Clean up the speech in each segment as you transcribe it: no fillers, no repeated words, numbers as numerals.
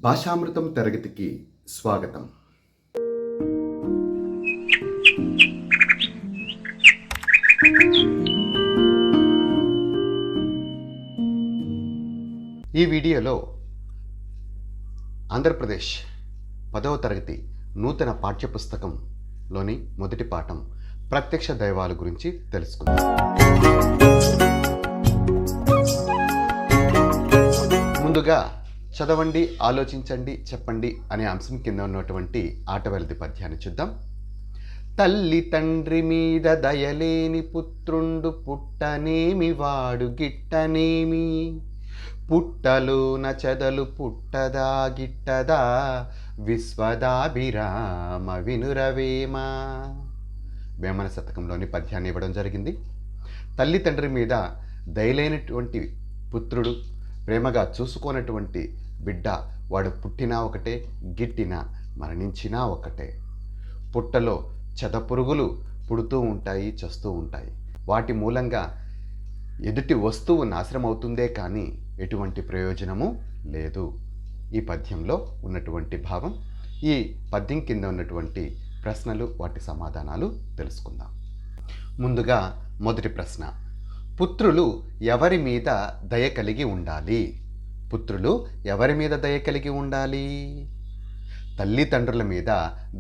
భాషామృతం తరగతికి స్వాగతం. ఈ వీడియోలో ఆంధ్రప్రదేశ్ 10వ తరగతి నూతన పాఠ్యపుస్తకంలోని మొదటి పాఠం ప్రత్యక్ష దైవాల గురించి తెలుసుకుందాం. ముందుగా చదవండి, ఆలోచించండి, చెప్పండి అనే అంశం కింద ఉన్నటువంటి ఆటవెల్ది పద్యాన్ని చూద్దాం. తల్లి తండ్రి మీద దయలేని పుత్రుండు పుట్టనేమి వాడు గిట్టనేమి, పుట్టలోన చెదలు పుట్టదా గిట్టదా, విశ్వదాభిరామ వినురవేమ. వేమన శతకంలోని పద్యాన్ని ఇవ్వడం జరిగింది. తల్లి తండ్రి మీద దయలేనటువంటి పుత్రుడు, ప్రేమగా చూసుకోనటువంటి బిడ్డ, వాడు పుట్టినా ఒకటే, గిట్టినా మరణించినా ఒకటే. పుట్టలో చెదపురుగులు పుడుతూ ఉంటాయి, చస్తూ ఉంటాయి. వాటి మూలంగా ఎదుటి వస్తువు నాశనం అవుతుందే కానీ ఎటువంటి ప్రయోజనము లేదు. ఈ పద్యంలో ఉన్నటువంటి భావం, ఈ పద్యం కింద ఉన్నటువంటి ప్రశ్నలు, వాటి సమాధానాలు తెలుసుకుందాం. ముందుగా మొదటి ప్రశ్న, పుత్రులు ఎవరి మీద దయ కలిగి ఉండాలి? పుత్రులు ఎవరి మీద దయ కలిగి ఉండాలి? తల్లిదండ్రుల మీద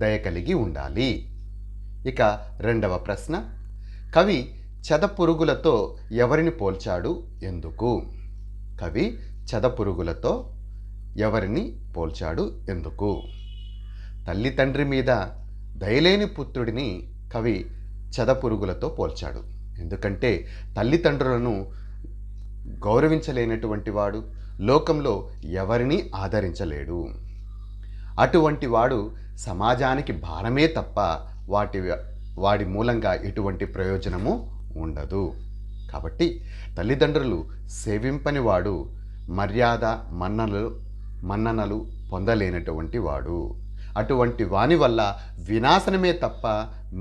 దయ కలిగి ఉండాలి. ఇక రెండవ ప్రశ్న, కవి చెదపురుగులతో ఎవరిని పోల్చాడు, ఎందుకు? కవి చెదపురుగులతో ఎవరిని పోల్చాడు, ఎందుకు? తల్లి తండ్రి మీద దయలేని పుత్రుడిని కవి చెదపురుగులతో పోల్చాడు. ఎందుకంటే తల్లిదండ్రులను గౌరవించలేనటువంటి వాడు లోకంలో ఎవరిని ఆదరించలేడు. అటువంటి వాడు సమాజానికి భారమే తప్ప వాడి మూలంగా ఎటువంటి ప్రయోజనము ఉండదు. కాబట్టి తల్లిదండ్రులు సేవింపని వాడు మర్యాద మన్ననలు పొందలేనటువంటి వాడు. అటువంటి వాని వల్ల వినాశనమే తప్ప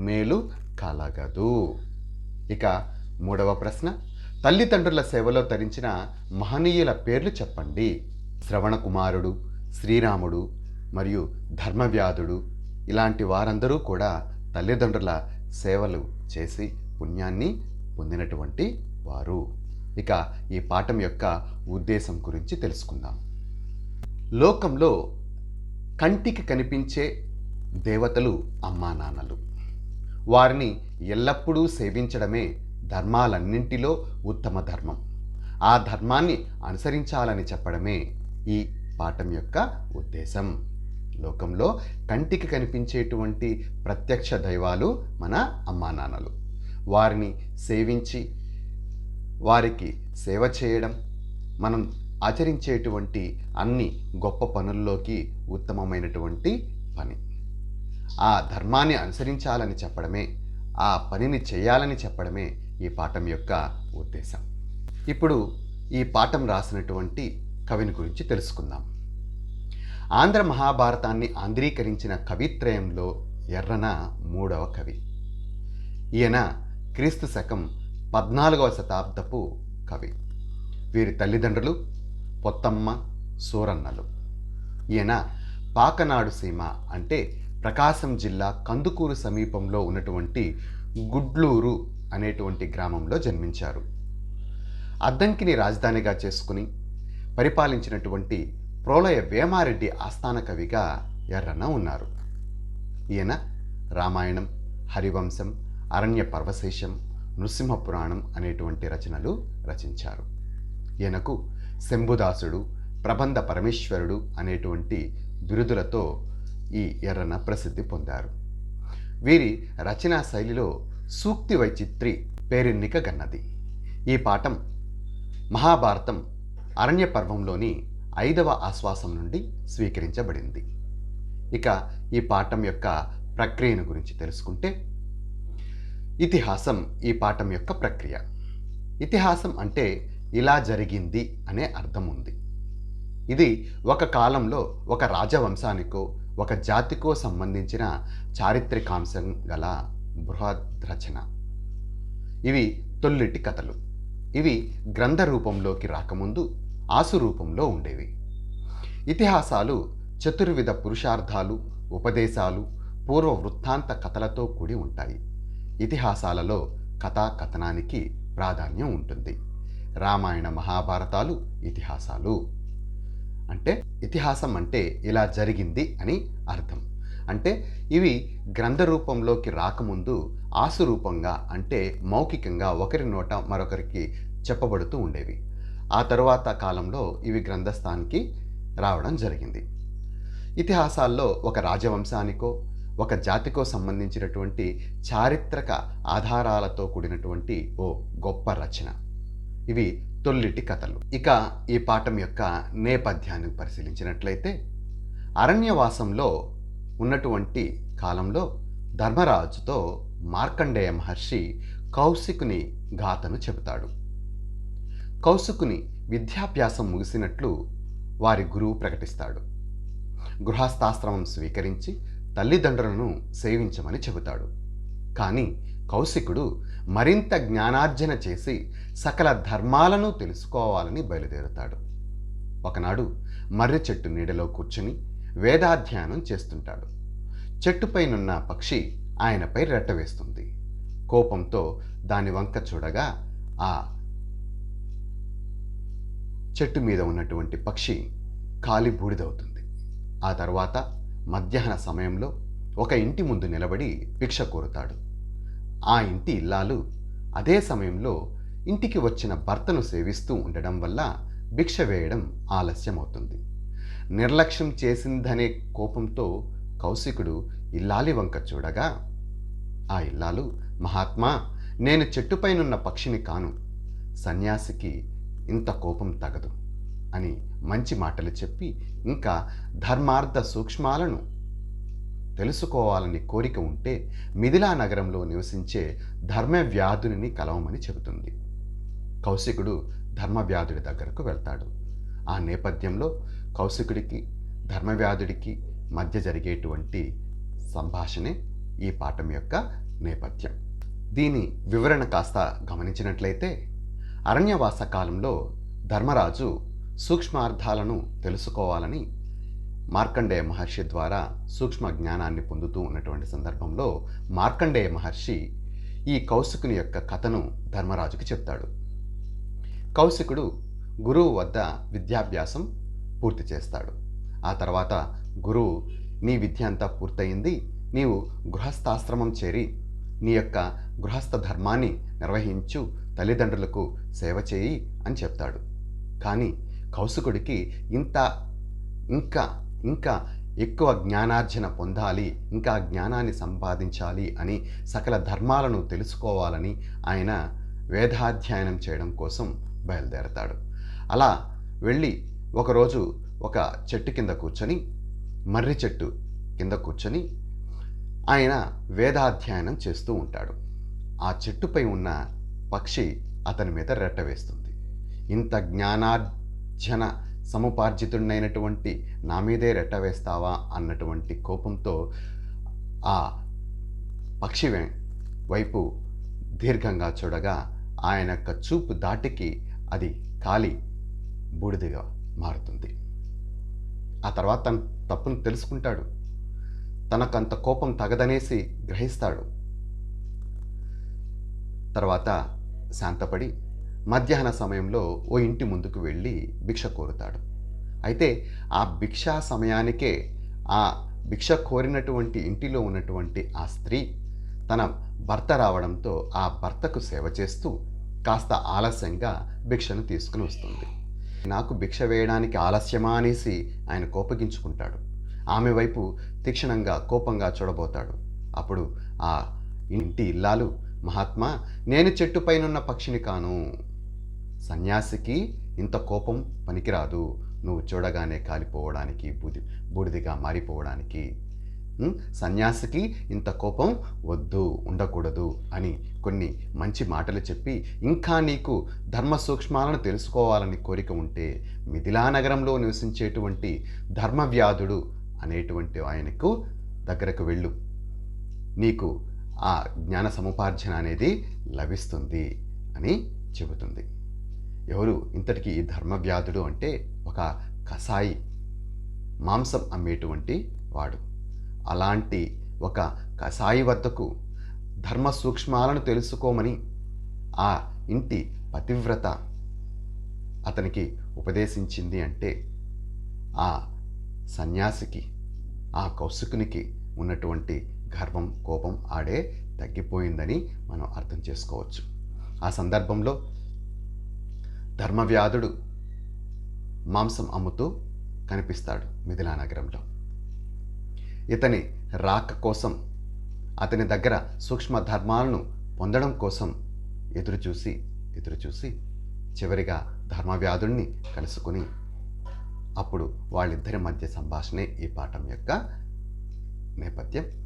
మేలు కలగదు. ఇక మూడవ ప్రశ్న, తల్లిదండ్రుల సేవలో తరించిన మహనీయుల పేర్లు చెప్పండి. శ్రవణ కుమారుడు, శ్రీరాముడు మరియు ధర్మవ్యాధుడు ఇలాంటి వారందరూ కూడా తల్లిదండ్రుల సేవలు చేసి పుణ్యాన్ని పొందినటువంటి వారు. ఇక ఈ పాఠం యొక్క ఉద్దేశం గురించి తెలుసుకుందాం. లోకంలో కంటికి కనిపించే దేవతలు అమ్మా నాన్నలు. వారిని ఎల్లప్పుడూ సేవించడమే ధర్మాలన్నింటిలో ఉత్తమ ధర్మం. ఆ ధర్మాన్ని అనుసరించాలని చెప్పడమే ఈ పాఠం యొక్క ఉద్దేశం. లోకంలో కంటికి కనిపించేటువంటి ప్రత్యక్ష దైవాలు మన అమ్మా నాన్నలు. వారిని సేవించి వారికి సేవ చేయడం మనం ఆచరించేటువంటి అన్ని గొప్ప పనుల్లోకి ఉత్తమమైనటువంటి పని. ఆ ధర్మాన్ని అనుసరించాలని చెప్పడమే, ఆ పనిని చేయాలని చెప్పడమే ఈ పాఠం యొక్క ఉద్దేశం. ఇప్పుడు ఈ పాఠం రాసినటువంటి కవిని గురించి తెలుసుకుందాం. ఆంధ్ర మహాభారతాన్ని ఆంధ్రీకరించిన కవిత్రయంలో ఎర్రన 3వ కవి. ఈయన క్రీస్తు శకం 14వ శతాబ్దపు కవి. వీరి తల్లిదండ్రులు పొత్తమ్మ, సూరన్నలు. ఈయన పాకనాడు సీమ అంటే ప్రకాశం జిల్లా కందుకూరు సమీపంలో ఉన్నటువంటి గుడ్లూరు అనేటువంటి గ్రామంలో జన్మించారు. అద్దంకిని రాజధానిగా చేసుకుని పరిపాలించినటువంటి ప్రోలయ వేమారెడ్డి ఆస్థాన కవిగా ఎర్రన ఉన్నారు. ఈయన రామాయణం, హరివంశం, అరణ్య పర్వశేషం, నృసింహపురాణం అనేటువంటి రచనలు రచించారు. ఈయనకు శంభుదాసుడు, ప్రబంధ పరమేశ్వరుడు అనేటువంటి బిరుదులతో ఈ ఎర్రన ప్రసిద్ధి పొందారు. వీరి రచనా శైలిలో సూక్తి వైచిత్రి పేరెన్నిక గన్నది. ఈ పాఠం మహాభారతం అరణ్య పర్వంలోని 5వ ఆశ్వాసం నుండి స్వీకరించబడింది. ఇక ఈ పాఠం యొక్క ప్రక్రియను గురించి తెలుసుకుంటే, ఇతిహాసం ఈ పాఠం యొక్క ప్రక్రియ. ఇతిహాసం అంటే ఇలా జరిగింది అనే అర్థం ఉంది. ఇది ఒక కాలంలో ఒక రాజవంశానికో ఒక జాతికో సంబంధించిన చారిత్రకాంశం గల బృహద్ రచన. ఇవి తొల్లిటి కథలు. ఇవి గ్రంథ రూపంలోకి రాకముందు ఆసు రూపంలో ఉండేవి. ఇతిహాసాలు చతుర్విధ పురుషార్థాలు, ఉపదేశాలు, పూర్వ వృత్తాంత కథలతో కూడి ఉంటాయి. ఇతిహాసాలలో కథా కథనానికి ప్రాధాన్యం ఉంటుంది. రామాయణ మహాభారతాలు ఇతిహాసాలు. అంటే ఇతిహాసం అంటే ఇలా జరిగింది అని అర్థం. అంటే ఇవి గ్రంథ రూపంలోకి రాకముందు ఆసు రూపంగా అంటే మౌఖికంగా ఒకరి నోట మరొకరికి చెప్పబడుతూ ఉండేవి. ఆ తరువాత కాలంలో ఇవి గ్రంథస్థానికి రావడం జరిగింది. ఇతిహాసాల్లో ఒక రాజవంశానికో ఒక జాతికో సంబంధించినటువంటి చారిత్రక ఆధారాలతో కూడినటువంటి ఓ గొప్ప రచన. ఇవి తొల్లిటి కథలు. ఇక ఈ పాఠం యొక్క నేపథ్యాన్ని పరిశీలించినట్లయితే, అరణ్యవాసంలో ఉన్నటువంటి కాలంలో ధర్మరాజుతో మార్కండేయ మహర్షి కౌశికుని గాథను చెబుతాడు. కౌశికుని విద్యాభ్యాసం ముగిసినట్లు వారి గురువు ప్రకటిస్తాడు. గృహస్థాశ్రమం స్వీకరించి తల్లిదండ్రులను సేవించమని చెబుతాడు. కానీ కౌశికుడు మరింత జ్ఞానార్జన చేసి సకల ధర్మాలను తెలుసుకోవాలని బయలుదేరుతాడు. ఒకనాడు మర్రి చెట్టు నీడలో కూర్చుని వేదాధ్యయనం చేస్తుంటాడు. చెట్టుపైనున్న పక్షి ఆయనపై రెట్ట వేస్తుంది. కోపంతో దాని వంక చూడగా ఆ చెట్టు మీద ఉన్నటువంటి పక్షి కాలి బూడిదవుతుంది. ఆ తర్వాత మధ్యాహ్న సమయంలో ఒక ఇంటి ముందు నిలబడి భిక్ష కోరుతాడు. ఆ ఇంటి ఇల్లాలు అదే సమయంలో ఇంటికి వచ్చిన భర్తను సేవిస్తూ ఉండడం వల్ల భిక్ష వేయడం ఆలస్యమవుతుంది. నిర్లక్ష్యం చేసిందనే కోపంతో కౌశికుడు ఇల్లాలి వంక చూడగా ఆ ఇల్లాలు, మహాత్మా, నేను చెట్టుపైనున్న పక్షిని కాను, సన్యాసికి ఇంత కోపం తగదు అని మంచి మాటలు చెప్పి ఇంకా ధర్మార్థ సూక్ష్మాలను తెలుసుకోవాలని కోరిక ఉంటే మిథిలా నగరంలో నివసించే ధర్మవ్యాధుని కలవమని చెబుతుంది. కౌశికుడు ధర్మవ్యాధుడి దగ్గరకు వెళ్తాడు. ఆ నేపథ్యంలో కౌశికుడికి ధర్మవ్యాధుడికి మధ్య జరిగేటువంటి సంభాషణే ఈ పాఠం యొక్క నేపథ్యం. దీని వివరణ కాస్త గమనించినట్లయితే, అరణ్యవాస కాలంలో ధర్మరాజు సూక్ష్మార్థాలను తెలుసుకోవాలని మార్కండేయ మహర్షి ద్వారా సూక్ష్మ జ్ఞానాన్ని పొందుతూ ఉన్నటువంటి సందర్భంలో మార్కండేయ మహర్షి ఈ కౌశికుని యొక్క కథను ధర్మరాజుకి చెప్తాడు. కౌశికుడు గురువు వద్ద విద్యాభ్యాసం పూర్తి చేస్తాడు. ఆ తర్వాత గురువు, నీ విద్య అంతా పూర్తయింది, నీవు గృహస్థాశ్రమం చేరి నీ యొక్క గృహస్థ ధర్మాన్ని నిర్వహించు, తల్లిదండ్రులకు సేవ చేయి అని చెప్తాడు. కానీ కౌశికుడికి ఇంకా ఎక్కువ జ్ఞానార్జన పొందాలి, ఇంకా జ్ఞానాన్ని సంపాదించాలి అని, సకల ధర్మాలను తెలుసుకోవాలని ఆయన వేదాధ్యయనం చేయడం కోసం బయలుదేరతాడు. అలా వెళ్ళి ఒకరోజు ఒక చెట్టు కింద కూర్చొని, మర్రి చెట్టు కింద కూర్చొని ఆయన వేదాధ్యయనం చేస్తూ ఉంటాడు. ఆ చెట్టుపై ఉన్న పక్షి అతని మీద రెట్ట వేస్తుంది. ఇంత జ్ఞానార్జన సముపార్జితుడైనటువంటి నా మీదే రెట్ట వేస్తావా అన్నటువంటి కోపంతో ఆ పక్షి వైపు దీర్ఘంగా చూడగా ఆయన యొక్క చూపు దాటికి అది కాలి బూడిదగా మారుతుంది. ఆ తర్వాత తన తప్పును తెలుసుకుంటాడు. తనకంత కోపం తగదనేసి గ్రహిస్తాడు. తర్వాత శాంతపడి మధ్యాహ్న సమయంలో ఓ ఇంటి ముందుకు వెళ్ళి భిక్ష కోరుతాడు. అయితే ఆ భిక్షా సమయానికే ఆ భిక్ష కోరినటువంటి ఇంటిలో ఉన్నటువంటి ఆ స్త్రీ తన భర్త రావడంతో ఆ భర్తకు సేవ చేస్తూ కాస్త ఆలస్యంగా భిక్షను తీసుకుని వస్తుంది. నాకు భిక్ష వేయడానికి ఆలస్యమా అనేసి ఆయన కోపగించుకుంటాడు. ఆమె వైపు తీక్షణంగా కోపంగా చూడబోతాడు. అప్పుడు ఆ ఇంటి ఇల్లాలు, మహాత్మా, నేను చెట్టుపైనున్న పక్షిని కాను, సన్యాసికి ఇంత కోపం పనికిరాదు, నువ్వు చూడగానే కాలిపోవడానికి, బూడిదిగా మారిపోవడానికి, సన్యాసికి ఇంత కోపం వద్దు, ఉండకూడదు అని కొన్ని మంచి మాటలు చెప్పి, ఇంకా నీకు ధర్మ సూక్ష్మాలను తెలుసుకోవాలని కోరిక ఉంటే మిథిలా నగరంలో నివసించేటువంటి ధర్మవ్యాధుడు అనేటువంటి ఆయనకు దగ్గరకు వెళ్ళు, నీకు ఆ జ్ఞాన సముపార్జన అనేది లభిస్తుంది అని చెబుతుంది. ఎవరు ఇంతటికీ ఈ ధర్మవ్యాధుడు అంటే ఒక కసాయి, మాంసం అమ్మేటువంటి వాడు. అలాంటి ఒక కసాయి వద్దకు ధర్మ సూక్ష్మాలను తెలుసుకోమని ఆ ఇంటి పతివ్రత అతనికి ఉపదేశించింది అంటే ఆ సన్యాసికి, ఆ కౌశికునికి ఉన్నటువంటి గర్వం, కోపం ఆడే తగ్గిపోయిందని మనం అర్థం చేసుకోవచ్చు. ఆ సందర్భంలో ధర్మవ్యాధుడు మాంసం అమ్ముతూ కనిపిస్తాడు మిథిలా నగరంలో. ఇతని రాక కోసం, అతని దగ్గర సూక్ష్మ ధర్మాలను పొందడం కోసం ఎదురుచూసి చివరిగా ధర్మవ్యాధుడిని కలుసుకుని అప్పుడు వాళ్ళిద్దరి మధ్య సంభాషణే ఈ పాఠం యొక్క నేపథ్యం.